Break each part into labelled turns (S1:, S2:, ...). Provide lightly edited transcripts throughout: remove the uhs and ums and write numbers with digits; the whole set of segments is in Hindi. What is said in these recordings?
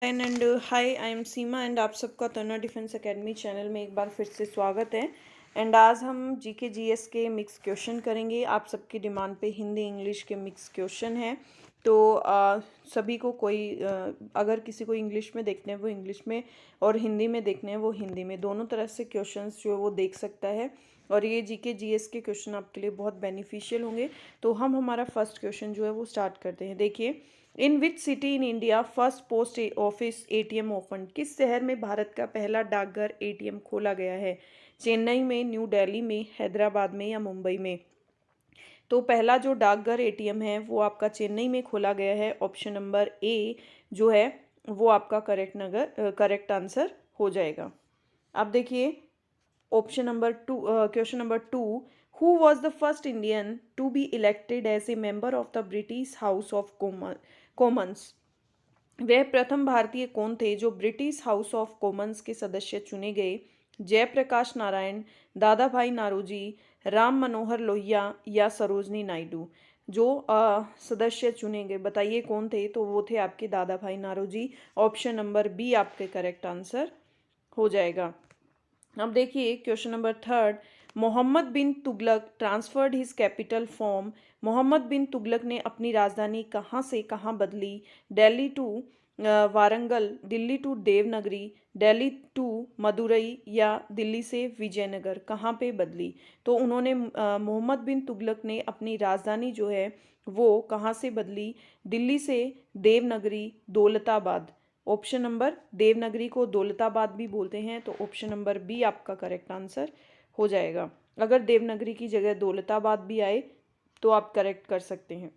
S1: And hi, I am Seema and आप सबका तन्ना डिफेंस एकेडमी चैनल में एक बार फिर से स्वागत है। एंड आज हम जीके जीएस के मिक्स क्वेश्चन करेंगे। आप सबकी डिमांड पे हिंदी इंग्लिश के मिक्स क्वेश्चन हैं। तो सभी को अगर किसी को इंग्लिश में देखने हैं वो इंग्लिश में और हिंदी में देखने हैं वो हिंदी में, दोनों तरह से क्वेश्चंस जो है वो देख सकता है। और ये जीके जीएस के क्वेश्चन आपके लिए बहुत बेनिफिशियल होंगे। तो हम हमारा फर्स्ट क्वेश्चन जो है वो स्टार्ट करते हैं। देखिए, in which city in India first post office ATM open? किस शहर में भारत का पहला डाकघर एटीएम खोला गया है? चेन्नई में, न्यू दिल्ली में, हैदराबाद में या मुंबई में? तो पहला जो डाकघर एटीएम है वो आपका चेन्नई में खोला गया है। ऑप्शन नंबर ए जो है वो आपका करेक्ट आंसर हो जाएगा। अब देखिए, question number two, who was the first Indian to be elected as a member of the British House of Commons? वह प्रथम भारतीय कौन थे जो ब्रिटिश हाउस ऑफ कॉमन्स के सदस्य चुने गए? जयप्रकाश नारायण, दादा भाई नारोजी, राम मनोहर लोहिया या सरोजनी नायडू? जो सदस्य चुने गए, बताइए कौन थे? तो वो थे आपके Dadabhai Naoroji. Option number B आपके करेक्ट आंसर हो जाएगा। अब देखिए, question number third, Mohammad bin Tughlaq transferred his capital from? Mohammad bin Tughlaq ने अपनी राजधानी कहाँ से कहाँ बदली? Delhi to Warangal, Delhi to Devanagari, Delhi to Madurai या दिल्ली से विजयनगर? कहाँ पे बदली? तो उन्होंने मोहम्मद बिन तुगलक ने अपनी राजधानी जो है वो कहाँ से बदली? दिल्ली से देवनगरी, दौलताबाद। ऑप्शन नंबर, देवनगरी को दौलताबाद भी बोलते हैं, तो ऑप्शन नंबर बी आपका करेक्ट आंसर हो जाएगा। अगर देवनगरी की जगह दौलताबाद भी आए तो आप करेक्ट कर सकते हैं।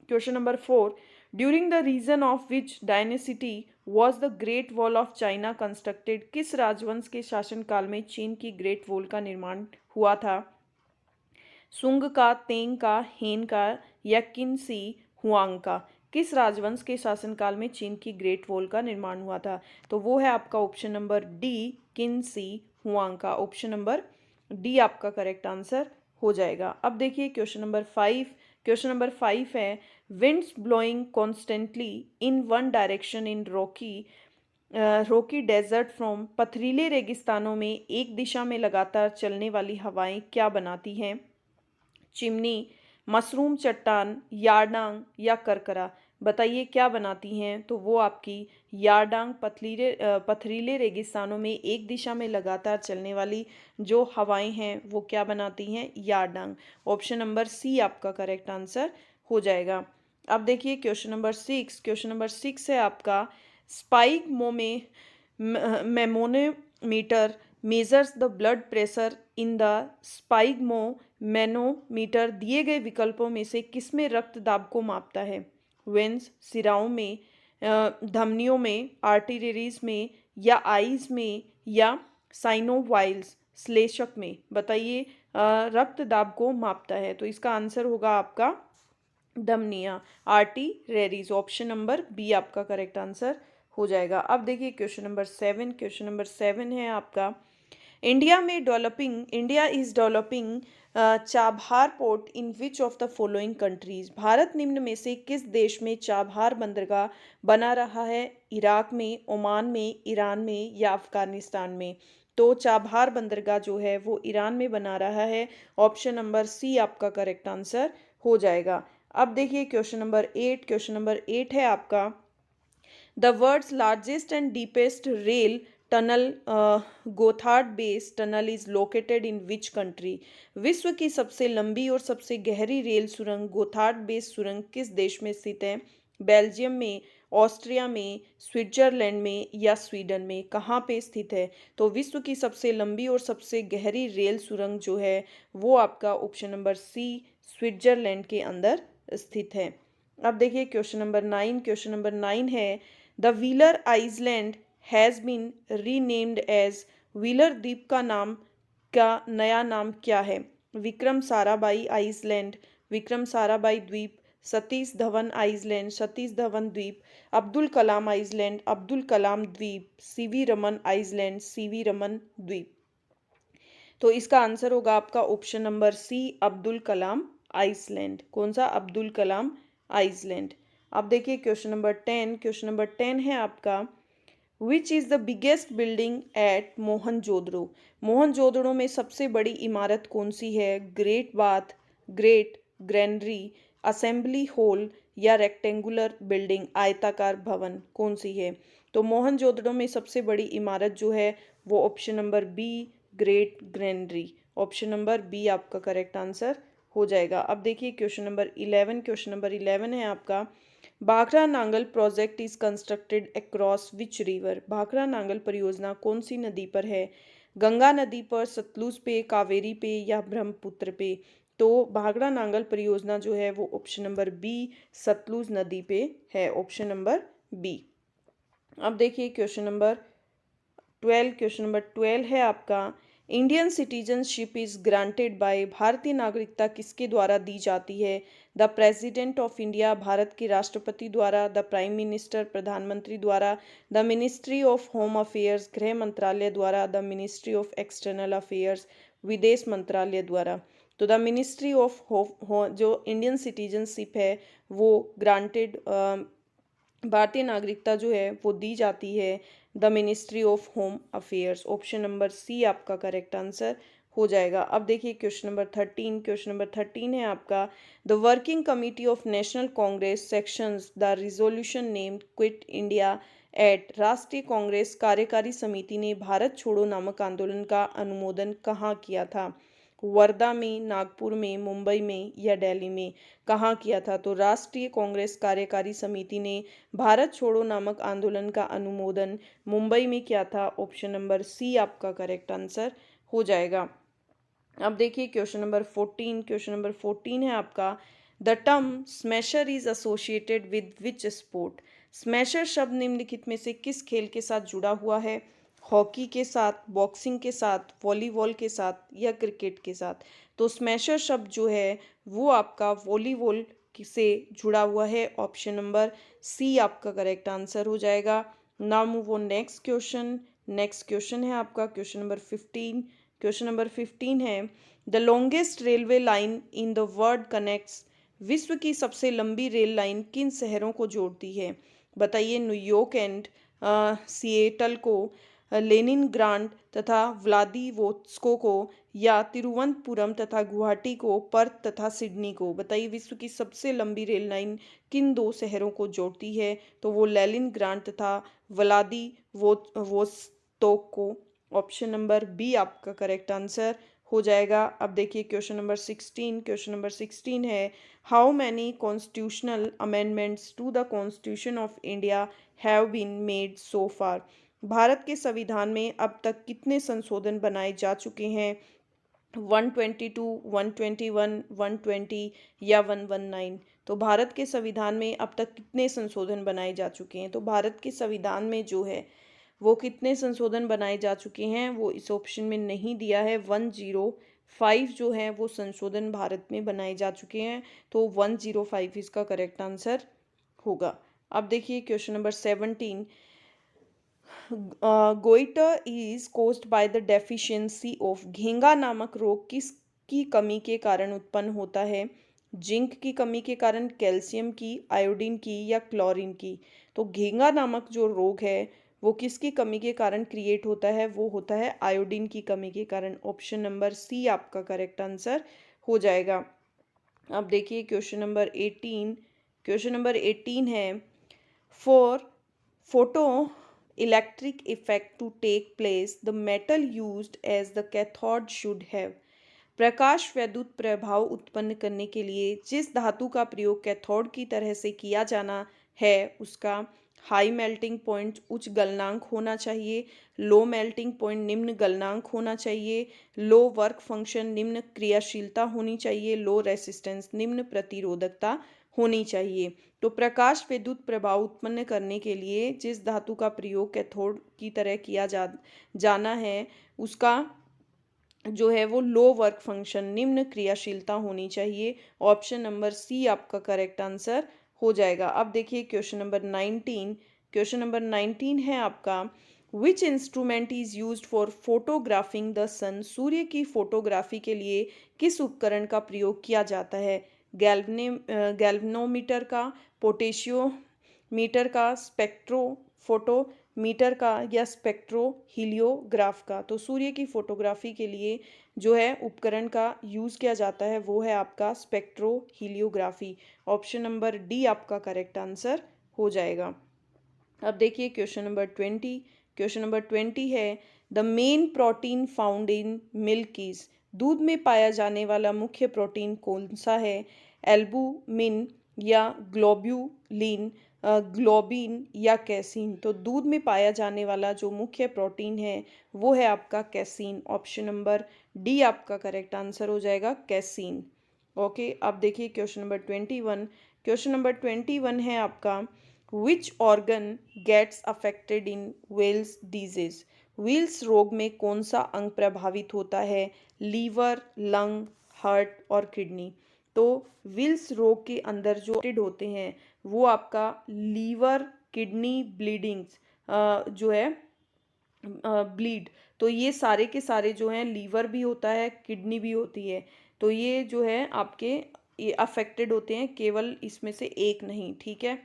S1: Question number four, during the region of which dynasty was the Great Wall of China constructed? किस राजवंश के शासनकाल में चीन की ग्रेट वॉल का निर्माण हुआ था? सुंग का, तेंग का, हेन का या किनसी हुआंग का? किस राजवंश के शासनकाल में चीन की ग्रेट वॉल का निर्माण हुआ था? तो वो है आपका ऑप्शन नंबर डी, किनसी हुआंग का। ऑप्शन नंबर डी आपका करेक्ट आंसर हो जाएगा। अब देखिए, क्वेश्चन नंबर फाइव है, winds blowing constantly in one direction in rocky desert from? पथरीले रेगिस्तानों में एक दिशा में लगातार चलने वाली हवाएं क्या बनाती हैं? चिमनी, मशरूम चट्टान, यारडांग या करकरा? बताइए क्या बनाती हैं? तो वो आपकी यारडांग, पथरीले रेगिस्तानों में एक दिशा में लगातार चलने वाली जो हवाएं हैं वो क्या बनाती हैं? यारडांग। ऑप्शन नंबर सी आपका करेक्ट आंसर हो जाएगा। अब देखिए, क्वेश्चन नंबर सिक्स है आपका, sphygmomanometer measures the blood pressure in the sphygmomanometer दिए गए विकल्पों में से किसमें रक्त दाब को मापता है? वेंस, सिराओं में, धमनियों में, आर्टरीज में या आईज में या साइनोवाइल्स श्लेष्मक में? बताइए रक्त दाब को मापता है। तो इसका आंसर होगा आपका धमनियाँ, आर्टरीज। ऑप्शन नंबर बी आपका करेक्ट आंसर हो जाएगा। अब देखिए, क्वेश्चन नंबर सेवन है आपका, India is developing Chabahar port in which of the following countries? Bharat निम्न में से किस देश में चाबहार बंदरगाह बना रहा है? इराक में, ओमान में, ईरान में या अफगानिस्तान में? तो चाबहार बंदरगाह जो है वो ईरान में बना रहा है। ऑप्शन नंबर सी आपका करेक्ट आंसर हो जाएगा। अब देखिए, क्वेश्चन नंबर एट है आपका, the world's largest and deepest rail tunnel Gotthard base tunnel is located in which country? विश्व की सबसे लंबी और सबसे गहरी रेल सुरंग गोथार्ड बेस सुरंग किस देश में स्थित है? बेल्जियम में, ऑस्ट्रिया में, स्विट्जरलैंड में या स्वीडन में? कहाँ पे स्थित है? तो विश्व की सबसे लंबी और सबसे गहरी रेल सुरंग जो है वो आपका ऑप्शन नंबर सी स्विट्जरलैंड के अंदर स्थित है। अब देखिए, क्वेश्चन नंबर नाइन है, the Wheeler Island has been renamed as? Wheeler द्वीप का नया नाम क्या है? विक्रम साराभाई आइसलैंड, विक्रम साराभाई द्वीप, सतीश धवन आइसलैंड, सतीश धवन द्वीप, अब्दुल कलाम आइसलैंड, अब्दुल कलाम द्वीप, CV Raman Island, CV Raman द्वीप? तो इसका आंसर होगा आपका option number C Abdul Kalam Island. कौन सा? अब्दुल कलाम आइसलैंड। अब देखिए क्वेश्चन नंबर 10 है आपका, which is the biggest building at Mohenjodaro. Mohenjodaro में सबसे बड़ी इमारत कौन सी है? Great bath, great granary, assembly hall या रेक्टेंगुलर बिल्डिंग, आयताकार भवन, कौन सी है? तो मोहनजोदड़ो में सबसे बड़ी इमारत जो है वो option number B, Great Granary. Option number B आपका करेक्ट आंसर हो जाएगा। अब देखिए क्वेश्चन नंबर 11 है आपका, Bhakra Nangal project is constructed across which river. Bhakra Nangal परियोजना कौन सी नदी पर है? गंगा नदी पर, सतलुज पे, कावेरी पे या ब्रह्मपुत्र पे? तो भाखड़ा नांगल परियोजना जो है वो ऑप्शन नंबर बी, सतलुज नदी पे है, ऑप्शन नंबर बी। अब देखिए क्वेश्चन नंबर 12 है आपका, Indian citizenship is granted by. भारतीय नागरिकता किसके द्वारा दी जाती है? The president of India, Bharat के राष्ट्रपति द्वारा, द प्राइम मिनिस्टर, प्रधानमंत्री द्वारा, the Ministry of Home affairs, गृह मंत्रालय द्वारा, the Ministry of external affairs, विदेश मंत्रालय द्वारा। तो द मिनिस्ट्री ऑफ जो इंडियन सिटीजनशिप है वो ग्रांटेड, भारतीय नागरिकता जो है वो दी जाती है the Ministry of Home Affairs. Option number C आपका करेक्ट आंसर हो जाएगा। अब देखिए क्वेश्चन नंबर 13 है आपका, the working committee of national Congress sections the resolution named quit India at. राष्ट्रीय कांग्रेस कार्यकारी समिति ने भारत छोड़ो नामक आंदोलन का अनुमोदन कहाँ किया था? वर्धा में, नागपुर में, मुंबई में या दिल्ली में? कहाँ किया था? तो राष्ट्रीय कांग्रेस कार्यकारी समिति ने भारत छोड़ो नामक आंदोलन का अनुमोदन मुंबई में किया था। ऑप्शन नंबर सी आपका करेक्ट आंसर हो जाएगा। अब देखिए क्वेश्चन नंबर 14 है आपका, the term smasher is associated with which sport. Smasher शब्द निम्नलिखित में से किस खेल के साथ जुड़ा हुआ है? हॉकी के साथ, बॉक्सिंग के साथ, वॉलीबॉल के साथ या क्रिकेट के साथ? तो स्मैशर शब्द जो है वो आपका वॉलीबॉल से जुड़ा हुआ है, ऑप्शन नंबर सी आपका करेक्ट आंसर हो जाएगा। Now move on next question है आपका क्वेश्चन नंबर 15 है, the longest railway line in the world connects. विश्व की सबसे लंबी रेल लाइन किन शहरों को जोड़ती है? बताइए, न्यूयॉर्क एंड सिएटल को, लेनिनग्राड तथा व्लादिवोस्टोक को, या तिरुवनंतपुरम तथा गुवाहाटी को, पर्थ तथा सिडनी को? बताइए विश्व की सबसे लंबी रेल लाइन किन दो शहरों को जोड़ती है? तो वो लेनिनग्राड तथा व्लादिवोस्तोक को। ऑप्शन नंबर बी आपका करेक्ट आंसर हो जाएगा। अब देखिए क्वेश्चन नंबर 16 है, how many constitutional amendments to the constitution of India have been made so far. भारत के संविधान में अब तक कितने संशोधन बनाए जा चुके हैं? 122, 121, 120 या 119? तो भारत के संविधान में अब तक कितने संशोधन बनाए जा चुके हैं? तो भारत के संविधान में जो है वो कितने संशोधन बनाए जा चुके हैं वो इस ऑप्शन में नहीं दिया है। 105 जो है वो संशोधन भारत में बनाए जा चुके हैं, तो 105 इसका करेक्ट आंसर होगा। अब देखिए question number 17, goitre is caused by the deficiency of. घेंगा नामक रोग किसकी कमी के कारण उत्पन्न होता है? जिंक की कमी के कारण, कैल्शियम की, आयोडीन की या क्लोरीन की? तो घेंगा नामक जो रोग है वो किसकी कमी के कारण क्रिएट होता है? वो होता है आयोडीन की कमी के कारण। ऑप्शन नंबर सी आपका करेक्ट आंसर हो जाएगा। अब देखिए क्वेश्चन नंबर 18 है, for photo electric effect to take place the metal used as the cathode should have. प्रकाश वैद्युत प्रभाव उत्पन्न करने के लिए जिस धातु का प्रयोग कैथोड की तरह से किया जाना है उसका हाई मेल्टिंग पॉइंट उच्च गलनांक होना चाहिए, लो मेल्टिंग पॉइंट निम्न गलनांक होना चाहिए, लो वर्क फंक्शन निम्न क्रियाशीलता होनी चाहिए, लो रेसिस्टेंस निम्न प्रतिरोधकता होनी चाहिए। तो प्रकाश विद्युत प्रभाव उत्पन्न करने के लिए जिस धातु का प्रयोग कैथोड की तरह किया जाना है उसका जो है वो लो वर्क फंक्शन निम्न क्रियाशीलता होनी चाहिए। ऑप्शन नंबर सी आपका करेक्ट आंसर हो जाएगा। अब देखिए क्वेश्चन नंबर 19 है आपका, which instrument is used for photographing the sun. सूर्य की फोटोग्राफी के लिए किस उपकरण का प्रयोग किया जाता है? गैल्वेनोमीटर का, पोटेशियोमीटर का, स्पेक्ट्रोफोटोमीटर का या स्पेक्ट्रोहीलियोग्राफ का। तो सूर्य की फोटोग्राफी के लिए जो है उपकरण का यूज़ किया जाता है वो है आपका स्पेक्ट्रोहीलियोग्राफी। ऑप्शन नंबर डी आपका करेक्ट आंसर हो जाएगा। अब देखिए क्वेश्चन नंबर 20। क्वेश्चन नंबर 20 है the main protein found in milk is. दूध में पाया जाने वाला मुख्य प्रोटीन कौन सा है? एल्बुमिन या ग्लोब्यूलिन, ग्लोबिन या कैसीन। तो दूध में पाया जाने वाला जो मुख्य प्रोटीन है वो है आपका कैसीन। ऑप्शन नंबर डी आपका करेक्ट आंसर हो जाएगा कैसीन। ओके, अब देखिए क्वेश्चन नंबर 21। क्वेश्चन नंबर 21 है आपका which organ gets affected in Weil's disease. Weil's रोग में कौन सा अंग प्रभावित होता है? लीवर, लंग, हार्ट और किडनी। तो विल्स रोग के अंदर जो अफेक्टेड होते हैं वो आपका लीवर, किडनी, ब्लीडिंग्स जो है ब्लीड। तो ये सारे के सारे जो हैं, लीवर भी होता है, किडनी भी होती है। तो ये जो है आपके ये अफेक्टेड होते हैं, केवल इसमें से एक नहीं। ठीक है,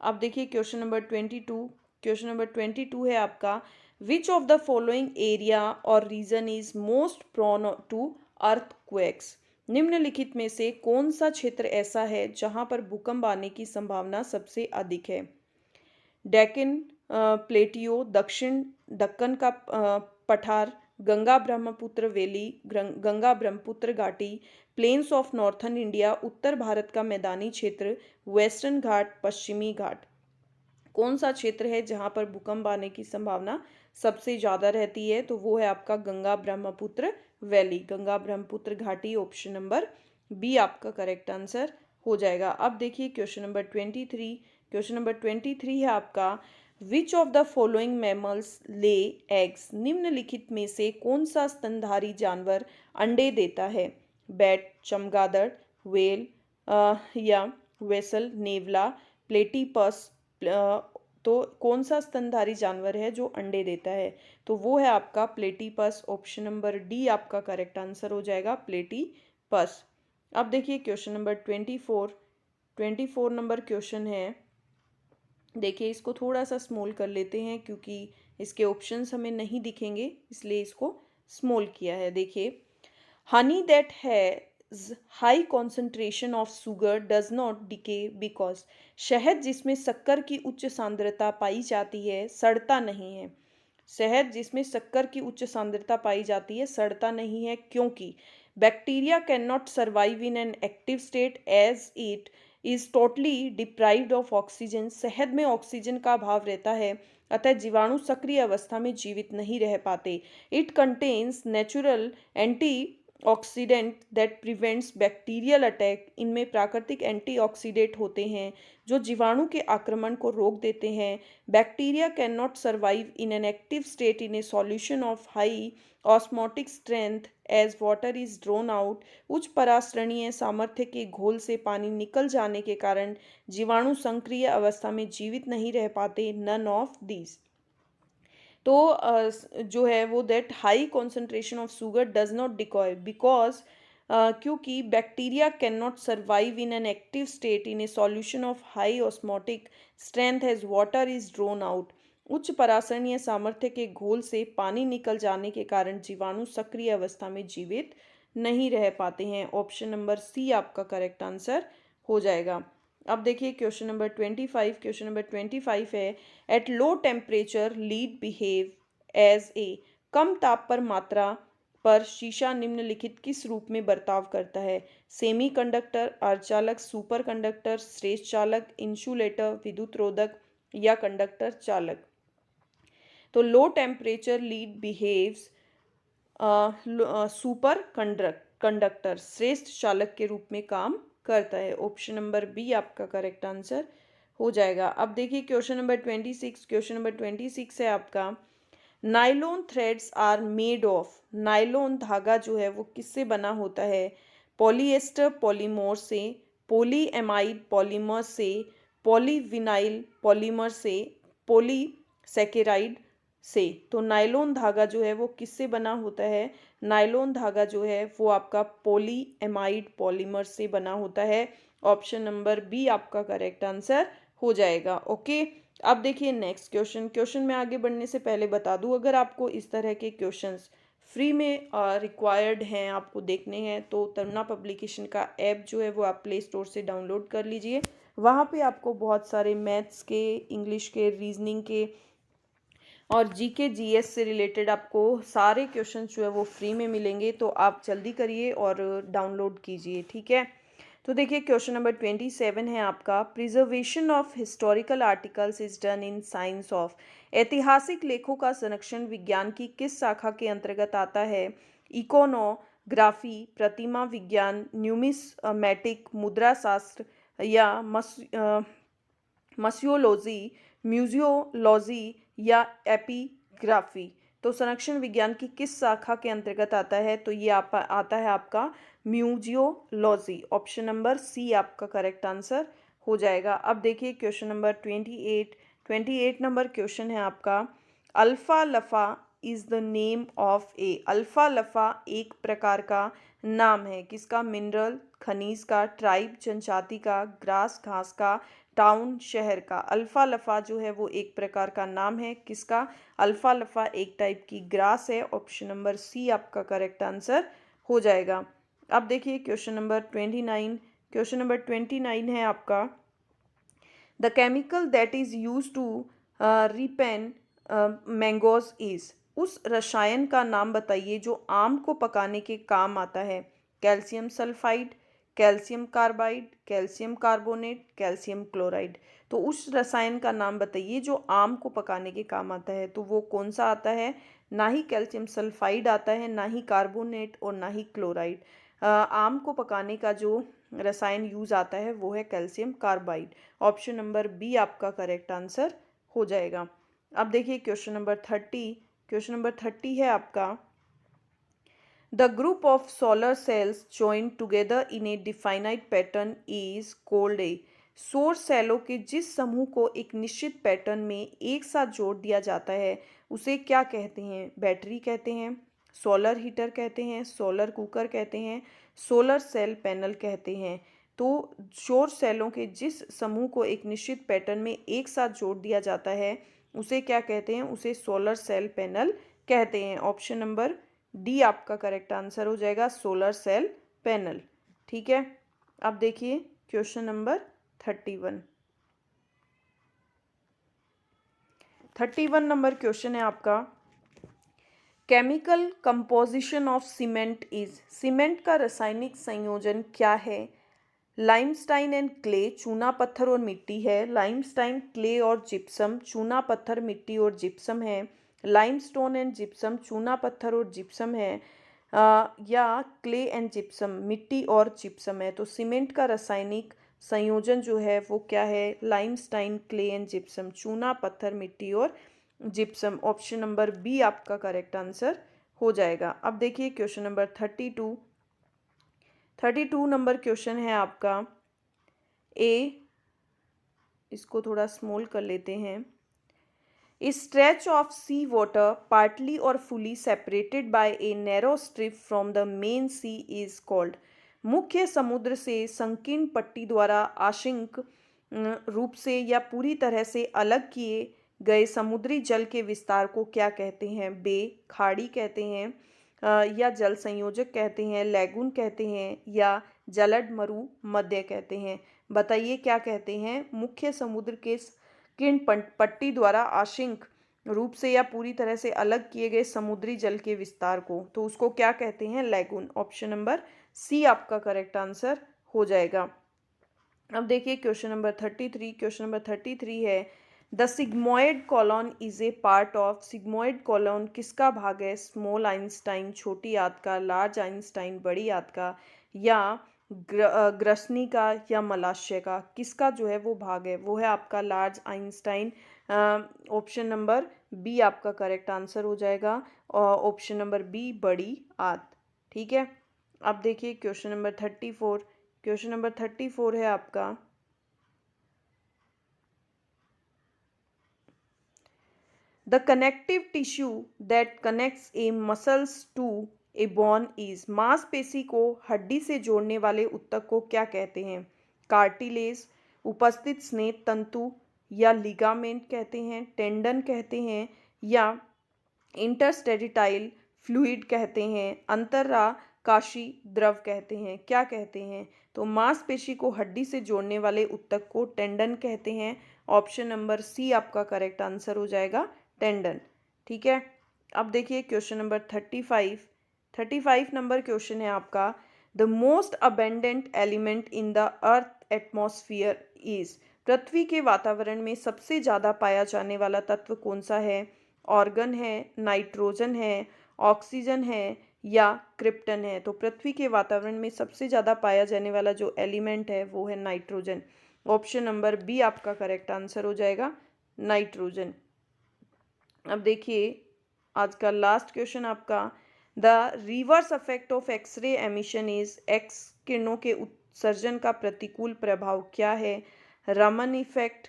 S1: अब देखिए क्वेश्चन नंबर 22। क्वेश्चन नंबर 22 है आपका which of the following area और region is most prone to earthquakes. निम्नलिखित में से कौन सा क्षेत्र ऐसा है जहां पर भूकंप आने की संभावना सबसे अधिक है? डेक्कन प्लेटियो, दक्षिण दक्कन का पठार, गंगा ब्रह्मपुत्र वैली, गंगा ब्रह्मपुत्र घाटी, प्लेन्स ऑफ नॉर्थर्न इंडिया, उत्तर भारत का मैदानी क्षेत्र, वेस्टर्न घाट, पश्चिमी घाट। कौन सा क्षेत्र है जहां पर भूकंप आने की संभावना सबसे ज़्यादा रहती है? तो वो है आपका गंगा ब्रह्मपुत्र वैली, गंगा ब्रह्मपुत्र घाटी। ऑप्शन नंबर बी आपका करेक्ट आंसर हो जाएगा। अब देखिए क्वेश्चन नंबर 23। क्वेश्चन नंबर 23 है आपका which of the following mammals lay eggs. निम्नलिखित में से कौन सा स्तनधारी जानवर अंडे देता है? बैट, चमगादड़, व्हेल या वेसल, नेवला, प्लेटिपस। तो कौन सा स्तनधारी जानवर है जो अंडे देता है? तो वो है आपका प्लेटिपस। ऑप्शन नंबर डी आपका करेक्ट आंसर हो जाएगा प्लेटिपस। अब देखिए क्वेश्चन नंबर 24 नंबर क्वेश्चन है। देखिए इसको थोड़ा सा स्मॉल कर लेते हैं क्योंकि इसके ऑप्शंस हमें नहीं दिखेंगे, इसलिए इसको स्मॉल किया है। देखिए Honey that has high concentration of sugar does not decay because. शहद जिसमें शक्कर की उच्च सांद्रता पाई जाती है सड़ता नहीं है। शहद जिसमें शक्कर की उच्च सांद्रता पाई जाती है सड़ता नहीं है क्योंकि bacteria can not survive in an active state as it is totally deprived of oxygen. शहद में ऑक्सीजन का अभाव रहता है अतः जीवाणु सक्रिय अवस्था में जीवित नहीं रह पाते। It contains natural anti oxidant that prevents bacterial attack. इनमें प्राकृतिक एंटीऑक्सीडेंट होते हैं जो जीवाणु के आक्रमण को रोक देते हैं। Bacteria can not survive in an active state in a solution of high osmotic strength as water is drawn out. उच्च परासरणीय सामर्थ्य के घोल से पानी निकल जाने के कारण जीवाणु सक्रिय अवस्था में जीवित नहीं रह पाते। None of these. तो जो है वो that high concentration of sugar does not decay because क्योंकि bacteria can not survive in an active state in a solution of high osmotic strength as water is drawn out. उच्च परासरणीय सामर्थ्य के घोल से पानी निकल जाने के कारण जीवाणु सक्रिय अवस्था में जीवित नहीं रह पाते हैं। ऑप्शन नंबर सी आपका करेक्ट आंसर हो जाएगा। अब देखिए क्वेश्चन नंबर 25। क्वेश्चन नंबर 25 है at low temperature lead behave as a. कम ताप पर मात्रा पर शीशा निम्नलिखित किस रूप में बर्ताव करता है? सेमी कंडक्टर, अर्धचालक, सुपर कंडक्टर, श्रेष्ठ चालक, इंसुलेटर, विद्युत रोधक या कंडक्टर चालक। तो लो temperature lead behaves super conductor श्रेष्ठ चालक के रूप में काम करता है। ऑप्शन नंबर बी आपका करेक्ट आंसर हो जाएगा। अब देखिए क्वेश्चन नंबर 26। क्वेश्चन नंबर 26 है आपका nylon threads are made of. Nylon धागा जो है वो किससे बना होता है? पॉलीएस्टर पॉलीमर से, पॉलीएमाइड पॉलीमर से, पॉलीविनाइल पॉलीमर से, पॉलीसैकेराइड से। तो नायलॉन धागा जो है वो किससे बना होता है? नायलॉन धागा जो है वो आपका पॉलीएमाइड पॉलीमर से बना होता है। ऑप्शन नंबर बी आपका करेक्ट आंसर हो जाएगा। ओके, अब देखिए नेक्स्ट क्वेश्चन में आगे बढ़ने से पहले बता दूं, अगर आपको इस तरह के क्वेश्चंस फ्री में रिक्वायर्ड हैं, आपको देखने हैं, तो तरुणा पब्लिकेशन का ऐप जो है वो आप प्ले स्टोर से डाउनलोड कर लीजिए। वहाँ पे आपको बहुत सारे मैथ्स के, इंग्लिश के, रीजनिंग के और जीके जीएस से रिलेटेड आपको सारे क्वेश्चन जो है वो फ्री में मिलेंगे। तो आप जल्दी करिए और डाउनलोड कीजिए, ठीक है। तो देखिए क्वेश्चन नंबर 27 है आपका, preservation of historical articles is done in science of. ऐतिहासिक लेखों का संरक्षण विज्ञान की किस शाखा के अंतर्गत आता है? इकोनोग्राफी, प्रतिमा विज्ञान, न्यूमिसमैटिक, मुद्रा शास्त्र या मसियोलॉजी, म्यूजियोलॉजी या एपिग्राफी। तो संरक्षण विज्ञान की किस शाखा के अंतर्गत आता है? तो ये आता है आपका म्यूजियोलॉजी। ऑप्शन नंबर सी आपका करेक्ट आंसर हो जाएगा। अब देखिए क्वेश्चन नंबर 28 नंबर क्वेश्चन है आपका, अल्फा लफा is the name of a. अल्फा लफा एक प्रकार का नाम है किसका? मिनरल, खनिज का, ट्राइब जनजाति का, ग्रास घास का, टाउन शहर का। अल्फा लफा जो है वो एक प्रकार का नाम है किसका? अल्फा लफा एक टाइप की ग्रास है। ऑप्शन नंबर सी आपका करेक्ट आंसर हो जाएगा। अब देखिए क्वेश्चन नंबर 29 है आपका, the chemical that is use to ripen mangoes is. उस रसायन का नाम बताइए जो आम को पकाने के काम आता है। Calcium sulphide, calcium carbide, calcium carbonate, calcium chloride. तो उस रसायन का नाम बताइए जो आम को पकाने के काम आता है। तो वो कौन सा आता है? ना ही कैल्शियम सल्फाइड आता है, ना ही कार्बोनेट और ना ही क्लोराइड। आम को पकाने का जो रसायन यूज आता है वो है calcium carbide. Option number B आपका करेक्ट आंसर हो जाएगा। अब देखिए क्वेश्चन नंबर 30 है आपका, the group of solar cells joined together in a definite pattern is called a. सौर सेलों के जिस समूह को एक निश्चित पैटर्न में एक साथ जोड़ दिया जाता है उसे क्या कहते हैं? बैटरी कहते हैं, सोलर हीटर कहते हैं, सोलर कुकर कहते हैं, सोलर सेल पैनल कहते हैं। तो सौर सेलों के जिस समूह को एक निश्चित पैटर्न में एक साथ जोड़ दिया जाता है उसे क्या कहते हैं? उसे सोलर सेल पैनल कहते हैं। ऑप्शन नंबर डी आपका करेक्ट आंसर हो जाएगा, सोलर सेल पैनल। ठीक है, अब देखिए क्वेश्चन नंबर 31 नंबर क्वेश्चन है आपका, chemical composition of cement is. Cement का रासायनिक संयोजन क्या है? लाइमस्टाइन एंड क्ले, चूना पत्थर और मिट्टी है। लाइमस्टाइन, क्ले और जिप्सम, चूना पत्थर मिट्टी और जिप्सम है। लाइमस्टोन एंड जिप्सम, चूना पत्थर और जिप्सम है। या क्ले एंड जिप्सम, मिट्टी और जिप्सम है। तो सीमेंट का रासायनिक संयोजन जो है वो क्या है? लाइमस्टाइन, क्ले एंड जिप्सम, चूना पत्थर मिट्टी और जिप्सम। ऑप्शन नंबर बी आपका करेक्ट आंसर हो जाएगा। अब देखिए क्वेश्चन नंबर 32 नंबर क्वेश्चन है आपका, इसको थोड़ा स्मॉल कर लेते हैं। A stretch of sea water partly or fully separated by a narrow strip from the main sea is called। मुख्य समुद्र से संकीर्ण पट्टी द्वारा आंशिक रूप से या पूरी तरह से अलग किए गए समुद्री जल के विस्तार को क्या कहते हैं? बे, खाड़ी कहते हैं, या जल संयोजक कहते हैं, लैगून कहते हैं, या जलड मरु मध्य कहते हैं। बताइए क्या कहते हैं? मुख्य समुद्र के किन पट्टी द्वारा आंशिक रूप से या पूरी तरह से अलग किए गए समुद्री जल के विस्तार को, तो उसको क्या कहते हैं? लैगून। ऑप्शन नंबर सी आपका करेक्ट आंसर हो जाएगा। अब देखिए क्वेश्चन नंबर 33 है, the sigmoid colon is a part of. Sigmoid colon किसका भाग है? स्मॉल आइंस्टाइन छोटी आंत का, लार्ज आइंस्टाइन बड़ी आंत का, या ग्रसनी का, या मलाशय का। किसका जो है वो भाग है? वो है आपका large Einstein. Option number B आपका करेक्ट आंसर हो जाएगा, और ऑप्शन नंबर बी बड़ी आंत। ठीक है, अब देखिए क्वेश्चन नंबर 34 है आपका, the connective tissue that connects a muscles to a bone is, मांसपेशी को हड्डी से जोड़ने वाले ऊतक को क्या कहते हैं? कार्टिलेज, उपस्थित स्नेह तंतु, या लिगामेंट कहते हैं, टेंडन कहते हैं, या इंटरस्टेटिटाइल फ्लूइड कहते हैं, अंतरराकाशी द्रव कहते हैं, क्या कहते हैं? तो मांसपेशी को हड्डी से जोड़ने वाले ऊतक को टेंडन कहते हैं। ऑप्शन नंबर सी आपका करेक्ट आंसर हो जाएगा, टेंडन। ठीक है, अब देखिए क्वेश्चन नंबर 35 नंबर क्वेश्चन है आपका, the most abundant element in the earth atmosphere is, पृथ्वी के वातावरण में सबसे ज़्यादा पाया जाने वाला तत्व कौन सा है? ऑर्गन है, नाइट्रोजन है, ऑक्सीजन है, या क्रिप्टन है? तो पृथ्वी के वातावरण में सबसे ज़्यादा पाया जाने वाला जो एलिमेंट है वो है नाइट्रोजन। ऑप्शन नंबर बी आपका करेक्ट आंसर हो जाएगा, नाइट्रोजन। अब देखिए आज का लास्ट क्वेश्चन आपका, the reverse effect of X ray emission is, X किरणों के उत्सर्जन का प्रतिकूल प्रभाव क्या है? रमन इफेक्ट,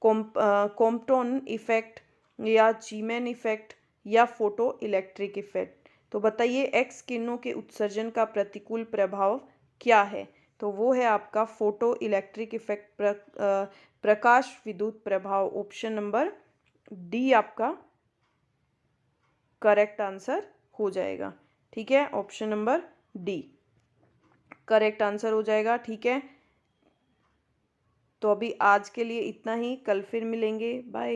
S1: कॉम्पटन इफेक्ट, या जीमैन इफेक्ट, या फोटो इलेक्ट्रिक इफेक्ट? तो बताइए एक्स किरणों के उत्सर्जन का प्रतिकूल प्रभाव क्या है? तो वो है आपका फोटो इलेक्ट्रिक इफेक्ट, प्रकाश विद्युत प्रभाव। ऑप्शन नंबर डी आपका करेक्ट आंसर हो जाएगा। ठीक है, option number D correct answer हो जाएगा। ठीक है, तो अभी आज के लिए इतना ही, कल फिर मिलेंगे, बाय।